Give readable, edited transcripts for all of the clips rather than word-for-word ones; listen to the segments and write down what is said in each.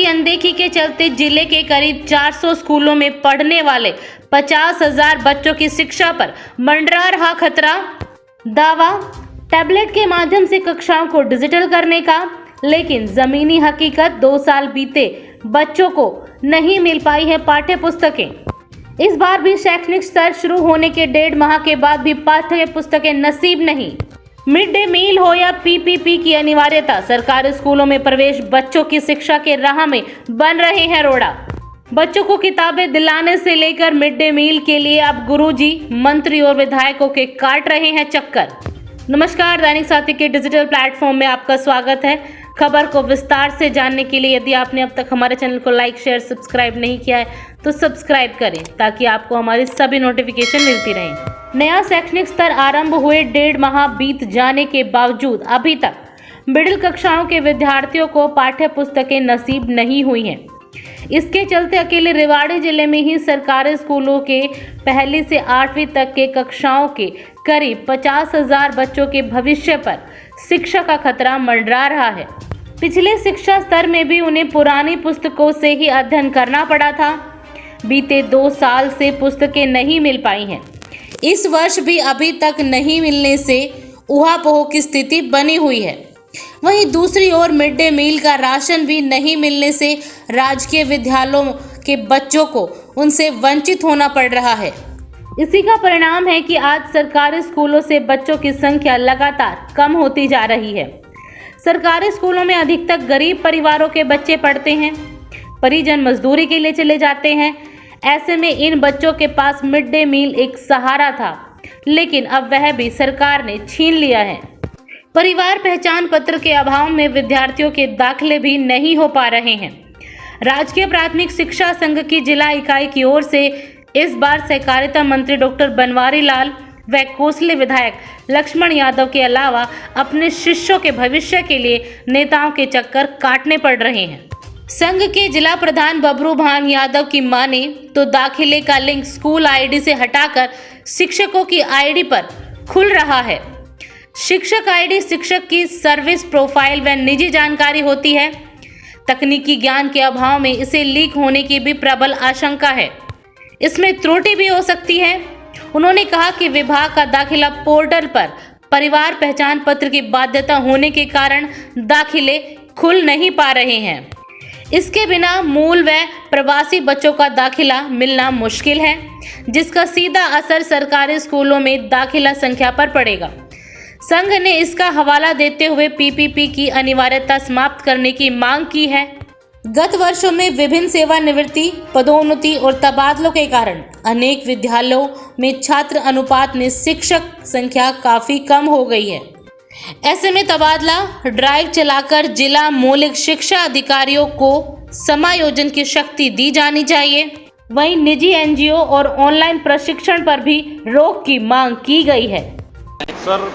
अनदेखी के चलते जिले के करीब 400 स्कूलों में पढ़ने वाले 50,000 बच्चों की शिक्षा पर मंडरा रहा खतरा। दावा टैबलेट के माध्यम से कक्षाओं को डिजिटल करने का, लेकिन जमीनी हकीकत 2 साल बीते बच्चों को नहीं मिल पाई है पाठ्य पुस्तकें। इस बार भी शैक्षणिक स्तर शुरू होने के 1.5 माह के बाद भी पाठ्य पुस्तकें नसीब नहीं। मिड डे मील हो या पीपीपी की अनिवार्यता, सरकारी स्कूलों में प्रवेश बच्चों की शिक्षा के राह में बन रहे हैं रोड़ा। बच्चों को किताबें दिलाने से लेकर मिड डे मील के लिए अब गुरुजी, मंत्री और विधायकों के काट रहे हैं चक्कर। नमस्कार, दैनिक साथी के डिजिटल प्लेटफॉर्म में आपका स्वागत है। खबर को विस्तार से जानने के लिए यदि आपने अब तक हमारे चैनल को लाइक, शेयर, सब्सक्राइब नहीं किया है तो सब्सक्राइब करें ताकि आपको हमारी सभी नोटिफिकेशन मिलती रहें। नया शैक्षणिक स्तर आरंभ हुए 1.5 माह बीत जाने के बावजूद अभी तक मिडिल कक्षाओं के विद्यार्थियों को पाठ्य पुस्तकें नसीब नहीं हुई हैं। इसके चलते अकेले रेवाड़ी जिले में ही सरकारी स्कूलों के 1ली से 8वीं तक के कक्षाओं के करीब 50,000 बच्चों के भविष्य पर शिक्षा का खतरा मंडरा रहा है। पिछले शिक्षा स्तर में भी उन्हें पुरानी पुस्तकों से ही अध्ययन करना पड़ा था। बीते 2 साल से पुस्तकें नहीं मिल पाई हैं। इस वर्ष भी अभी तक नहीं मिलने से ऊहापोह की स्थिति बनी हुई है। वहीं दूसरी ओर मिड डे मील का राशन भी नहीं मिलने से राजकीय विद्यालयों के बच्चों को उनसे वंचित होना पड़ रहा है। इसी का परिणाम है कि आज सरकारी स्कूलों से बच्चों की संख्या लगातार कम होती जा रही है। सरकारी स्कूलों में अधिकतर गरीब परिवारों के बच्चे पढ़ते हैं। परिजन मजदूरी के लिए चले जाते हैं। ऐसे में इन बच्चों के पास मिड डे मील एक सहारा था, लेकिन अब वह भी सरकार ने छीन लिया है। परिवार पहचान पत्र के अभाव में विद्यार्थियों के दाखिले भी नहीं हो पा रहे हैं। राजकीय प्राथमिक शिक्षा संघ की जिला इकाई की ओर से इस बार सहकारिता मंत्री डॉक्टर बनवारी लाल व कोसली विधायक लक्ष्मण यादव के अलावा अपने शिष्यों के भविष्य के लिए नेताओं के चक्कर काटने पड़ रहे हैं। संघ के जिला प्रधान बबरू भान यादव की माने तो दाखिले का लिंक स्कूल आईडी से हटाकर शिक्षकों की आईडी पर खुल रहा है। शिक्षक आईडी शिक्षक की सर्विस प्रोफाइल व निजी जानकारी होती है। तकनीकी ज्ञान के अभाव में इसे लीक होने की भी प्रबल आशंका है। इसमें त्रुटि भी हो सकती है। उन्होंने कहा कि विभाग का दाखिला पोर्टल पर परिवार पहचान पत्र की बाध्यता होने के कारण दाखिले खुल नहीं पा रहे हैं। इसके बिना मूल व प्रवासी बच्चों का दाखिला मिलना मुश्किल है, जिसका सीधा असर सरकारी स्कूलों में दाखिला संख्या पर पड़ेगा। संघ ने इसका हवाला देते हुए पीपीपी की अनिवार्यता समाप्त करने की मांग की है। गत वर्षों में विभिन्न सेवानिवृत्ति, पदोन्नति और तबादलों के कारण अनेक विद्यालयों में छात्र अनुपात में शिक्षक संख्या काफी कम हो गई है। ऐसे में तबादला ड्राइव चलाकर जिला मौलिक शिक्षा अधिकारियों को समायोजन की शक्ति दी जानी चाहिए। वहीं निजी एनजीओ और ऑनलाइन प्रशिक्षण पर भी रोक की मांग की गई है। सर,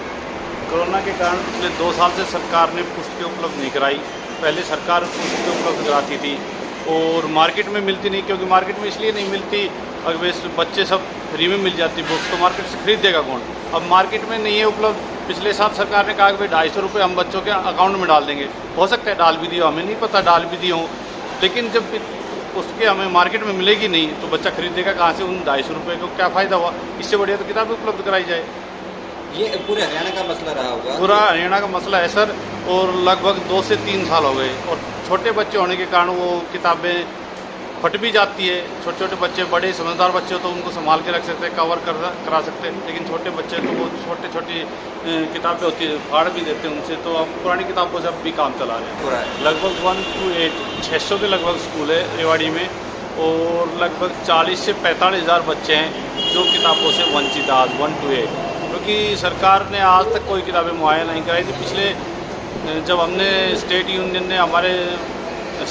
कोरोना के कारण पिछले 2 साल से सरकार ने पुस्तकें उपलब्ध नहीं कराई। पहले सरकार पुस्तकें उपलब्ध कराती थी और मार्केट में मिलती नहीं, क्योंकि मार्केट में इसलिए नहीं मिलती, अगर बच्चे सब फ्री में मिल जाती बुक्स तो मार्केट से खरीद देगा कौन। अब मार्केट में नहीं है उपलब्ध। पिछले साल सरकार ने कहा कि भाई 250 रुपये हम बच्चों के अकाउंट में डाल देंगे। हो सकता है डाल भी दिए, हमें नहीं पता डाल भी दिए हों, लेकिन जब उसके हमें मार्केट में मिलेगी नहीं तो बच्चा खरीदेगा कहाँ से? उन 250 रुपये को क्या फ़ायदा हुआ? इससे बढ़िया तो किताबें उपलब्ध कराई जाए। ये पूरे हरियाणा का मसला रहा होगा। पूरा हरियाणा का मसला है सर, और लगभग 2 से 3 साल हो गए। और छोटे बच्चे होने के कारण वो किताबें फट भी जाती है। छोटे छोटे बच्चे, बड़े समझदार बच्चे हो तो उनको संभाल के रख सकते हैं, कवर करा सकते हैं, लेकिन छोटे बच्चे तो वो छोटी किताबें होती है, फाड़ भी देते हैं उनसे। तो हम पुरानी किताबों से अब भी काम चला रहे हैं। लगभग 1 to 8 600 के लगभग स्कूल है रेवाड़ी में, और लगभग 40 से 45 हज़ार बच्चे हैं जो किताबों से वंचित आज 1 to 8, क्योंकि सरकार ने आज तक कोई किताबें मुहैया नहीं कराई थी। पिछले जब हमने स्टेट यूनियन ने हमारे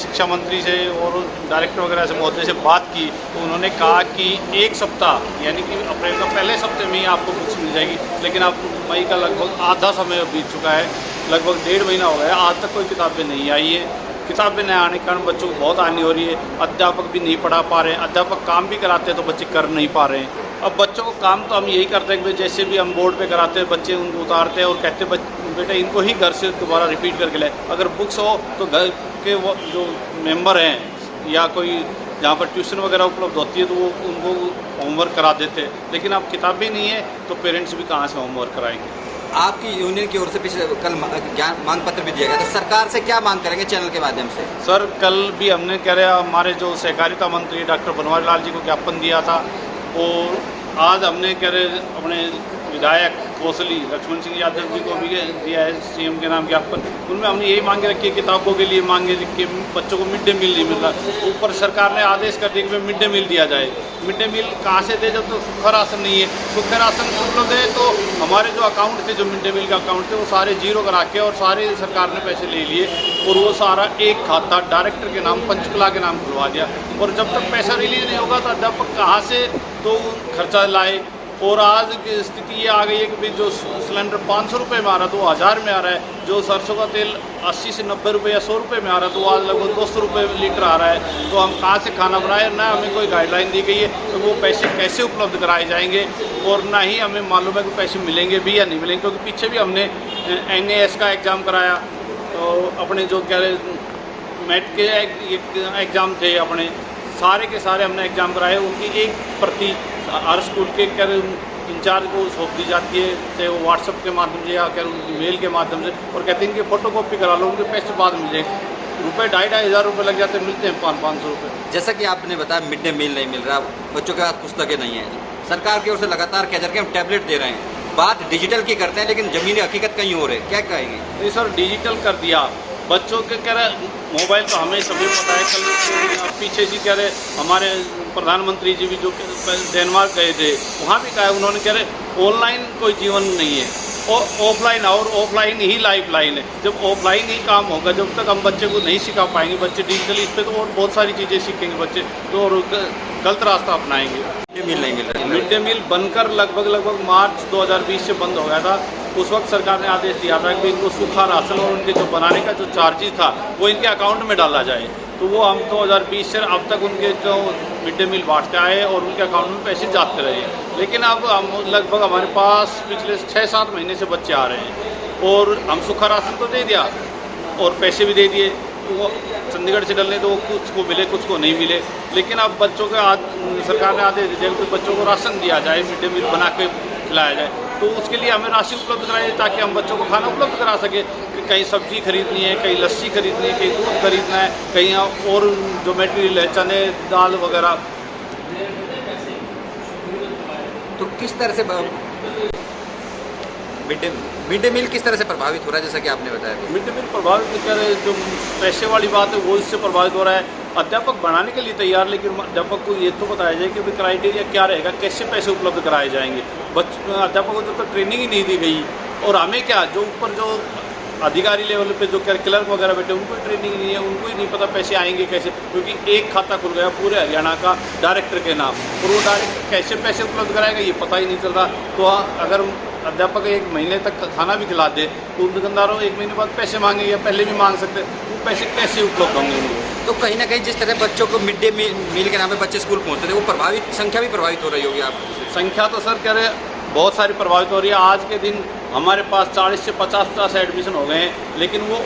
शिक्षा मंत्री से और डायरेक्टर वगैरह से महोदय से बात की तो उन्होंने कहा कि 1 सप्ताह यानी कि अप्रैल का पहले सप्ताह में ही आपको बुक्स मिल जाएगी, लेकिन अब मई का लगभग आधा समय बीत चुका है, लगभग 1.5 महीना हो गया, आज तक कोई किताबें नहीं आई है। किताबें न आने के कारण बच्चों को बहुत हानि हो रही है। अध्यापक भी नहीं पढ़ा पा रहे हैं, अध्यापक काम भी कराते हैं तो बच्चे कर नहीं पा रहे हैं। अब बच्चों को काम तो हम यही करते हैं कि जैसे भी हम बोर्ड पे कराते हैं बच्चे उनको उतारते हैं और कहते हैं बेटा इनको ही घर से दोबारा रिपीट करके लाए। अगर बुक्स हो तो घर के वो जो मेंबर हैं या कोई जहाँ पर ट्यूशन वगैरह उपलब्ध होती है तो वो उनको होमवर्क करा देते हैं, लेकिन अब किताबें नहीं है तो पेरेंट्स भी कहाँ से होमवर्क कराएंगे। आपकी यूनियन की ओर से पिछले कल ज्ञान मांग पत्र भी दिया गया, तो सरकार से क्या मांग करेंगे चैनल के माध्यम से? सर कल भी हमने कह रहे हमारे जो सहकारिता मंत्री डॉक्टर बनवारी लाल जी को ज्ञापन दिया था, और आज हमने कह रहे अपने विधायक कोसली लक्ष्मण सिंह यादव जी को भी दिया है सीएम के नाम ज्ञापन। उनमें हमने यही मांगे रखी है, किताबों के लिए मांगे कि बच्चों को मिड डे मील नहीं मिल रहा। ऊपर सरकार ने आदेश कर दिया कि मिड डे मील दिया जाए। मिड डे मील कहाँ से दे जब तो सूखा राशन नहीं है। सूखा राशन उपलब्ध है तो हमारे जो अकाउंट थे, जो मिड डे मील का अकाउंट थे, वो सारे जीरो करा के और सारे सरकार ने पैसे ले लिए और वो सारा एक खाता डायरेक्टर के नाम पंचकला के नाम खुलवा दिया। और जब तक पैसा रिलीज नहीं होगा तो अध्यापक कहाँ से तो खर्चा लाए। और आज की स्थिति ये आ गई है कि जो सिलेंडर 500 रुपये में आ रहा है तो वो 1000 में आ रहा है। जो सरसों का तेल 80 से 90 रुपये या 100 रुपये में आ रहा है तो आज लगभग 200 रुपये लीटर आ रहा है। तो हम कहाँ से खाना बनाए, ना हमें कोई गाइडलाइन दी गई है तो वो पैसे कैसे उपलब्ध कराए जाएंगे, और ना ही हमें मालूम है कि पैसे मिलेंगे भी या नहीं मिलेंगे। क्योंकि पीछे भी हमने NAS का एग्ज़ाम कराया, तो अपने जो कह रहे MET के एग्ज़ाम थे, अपने सारे के सारे हमने एग्ज़ाम कराए। उनकी एक प्रति हर स्कूल के क्या इंचार्ज को सौंप दी जाती है, चाहे वो व्हाट्सएप के माध्यम से या क्या उनकी मेल के माध्यम से, और कहते हैं कि फ़ोटो कॉपी करा लो, उनके पैसे बाद मिल जाएंगे। रुपये 2,500 रुपये लग जाते हैं, मिलते हैं 500 रुपये। जैसा कि आपने बताया मिड डे मील नहीं मिल रहा, बच्चों के पास पुस्तकें नहीं हैं, सरकार की ओर से लगातार कह जा रहे हैं हम टैबलेट दे रहे हैं, बात डिजिटल की करते हैं लेकिन ज़मीनी हकीकत कहीं और है, क्या कहेंगे? नहीं सर, डिजिटल कर दिया बच्चों के, कह रहे मोबाइल तो हमें सभी पता है। कल पीछे जी कह रहे हमारे प्रधानमंत्री जी भी जो डेनमार्क गए थे, वहाँ भी कहा उन्होंने, कह रहे ऑनलाइन कोई जीवन नहीं है, ऑफलाइन और ऑफलाइन ही लाइफ लाइन है। जब ऑफलाइन ही काम होगा, जब तक हम बच्चे को नहीं सिखा पाएंगे, बच्चे डिजिटली इस पर तो और बहुत सारी चीज़ें सीखेंगे बच्चे, तो और गलत रास्ता अपनाएंगे। मिड डे मील नहीं मिल रहा। मिड डे मील बनकर लगभग मार्च 2020 से बंद हो गया था। उस वक्त सरकार ने आदेश दिया था कि इनको सूखा राशन और उनके जो बनाने का जो चार्जेस था वो इनके अकाउंट में डाला जाए। तो वो हम 2020 से अब तक उनके जो मिड डे मील बांटते आए और उनके अकाउंट में पैसे जाते रहे। लेकिन अब हम लगभग हमारे पास पिछले 6-7 महीने से बच्चे आ रहे हैं और हम सूखा राशन तो दे दिया और पैसे भी दे दिए। तो वो चंडीगढ़ से डलने तो वो कुछ को मिले, कुछ को नहीं मिले। लेकिन अब बच्चों के सरकार ने आदेश दिया कि बच्चों को राशन दिया जाए, मिड डे मील बना के खिलाया जाए। तो उसके लिए हमें राशि उपलब्ध कराई ताकि हम बच्चों को खाना उपलब्ध करा सके। कि कहीं सब्जी खरीदनी है, कहीं लस्सी खरीदनी है, कहीं दूध खरीदना है, कहीं और जो मटेरियल है, चने दाल वगैरह। तो किस तरह से मिड डे मील किस तरह से प्रभावित हो रहा है, जैसा कि आपने बताया? मिड डे मील प्रभावित कर रहे, जो पैसे वाली बात है वो इससे प्रभावित हो रहा है। अध्यापक बढ़ाने के लिए तैयार, लेकिन अध्यापक को ये तो बताया जाए कि भाई क्राइटेरिया क्या रहेगा, कैसे पैसे उपलब्ध कराए जाएंगे। अध्यापक को जब तक ट्रेनिंग ही नहीं दी गई, और हमें क्या, जो ऊपर जो अधिकारी लेवल पे जो क्लर्क वगैरह बैठे उनको ट्रेनिंग नहीं है, उनको ही नहीं पता पैसे आएंगे कैसे। क्योंकि एक खाता खुल गया पूरे हरियाणा का डायरेक्टर के नाम, और वो डायरेक्टर कैसे पैसे उपलब्ध कराएगा ये पता ही नहीं चल रहा। तो अगर अध्यापक 1 महीने तक खाना भी खिला दे तो दुकानदारों 1 महीने बाद पैसे मांगे या पहले भी मांग सकते, वो पैसे कैसे उपलब्ध होंगे उनको? तो कहीं ना कहीं जिस तरह बच्चों को मिड डे मील के नाम पे बच्चे स्कूल पहुँचते थे, वो प्रभावित संख्या भी प्रभावित हो रही होगी। आप संख्या तो सर कह रहे बहुत सारी प्रभावित हो रही है। आज के दिन हमारे पास 40 से 50 एडमिशन हो गए हैं, लेकिन वो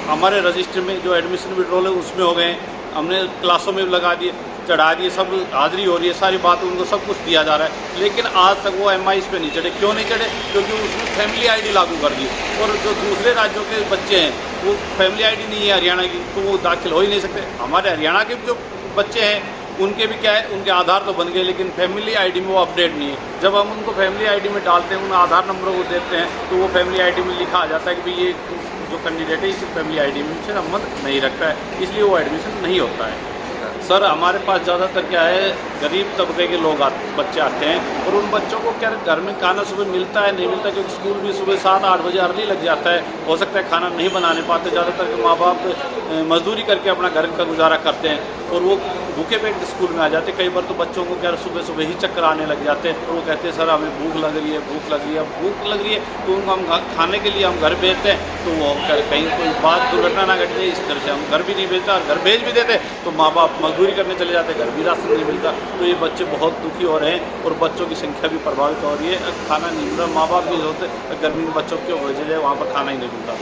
हमारे रजिस्टर में जो एडमिशन विड्रॉल है उसमें हो गए। हमने क्लासों में लगा दिए, चढ़ा दिए, सब हाजिरी हो रही है, सारी बात उनको सब कुछ दिया जा रहा है। लेकिन आज तक वो MIs पे नहीं चढ़े। क्यों नहीं चढ़े? क्योंकि उसमें फैमिली ID लागू कर दी, और जो दूसरे राज्यों के बच्चे हैं वो फैमिली ID नहीं है हरियाणा की, तो वो दाखिल हो ही नहीं सकते। हमारे हरियाणा के जो बच्चे हैं उनके भी क्या है, उनके आधार तो बन गए, लेकिन फैमिली ID में वो अपडेट नहीं है। जब हम उनको फैमिली ID में डालते हैं, उन आधार नंबरों को देते हैं, तो वो फैमिली ID में लिखा आ जाता है कि भाई ये जो कैंडिडेट है इस फैमिली ID में से संबंध नहीं रखता है, इसलिए वो एडमिशन नहीं होता है। सर हमारे पास ज़्यादातर क्या है, गरीब तबके के लोग बच्चे आते हैं, और उन बच्चों को क्या घर में खाना सुबह मिलता है नहीं मिलता, क्योंकि स्कूल भी सुबह 7-8 बजे अर्ली लग जाता है। हो सकता है खाना नहीं बनाने पाते, ज़्यादातर के माँ बाप मजदूरी करके अपना घर का गुजारा करते हैं, और वो भूखे पेट स्कूल में आ जाते हैं। कई बार तो बच्चों को क्या सुबह सुबह ही चक्कर आने लग जाते हैं, और वो कहते हैं सर हमें भूख लग रही है, भूख लग रही है। भूख लग रही है तो उनको हम खाने के लिए हम घर भेजते हैं, तो वो कहीं कोई बात दुर्घटना ना घट जाए इस तरह से हम घर भी नहीं भेजता, और घर भेज भी देते तो माँ बाप मजदूरी करने चले जाते, घर भी राशन नहीं मिलता। तो ये बच्चे बहुत दुखी हो रहे हैं, और बच्चों की संख्या भी प्रभावित हो रही है। खाना नहीं मिल रहा, माँ बाप भी सोचते गर्मी में बच्चों क्यों भेजे जाए, वहाँ पर खाना ही नहीं मिलता।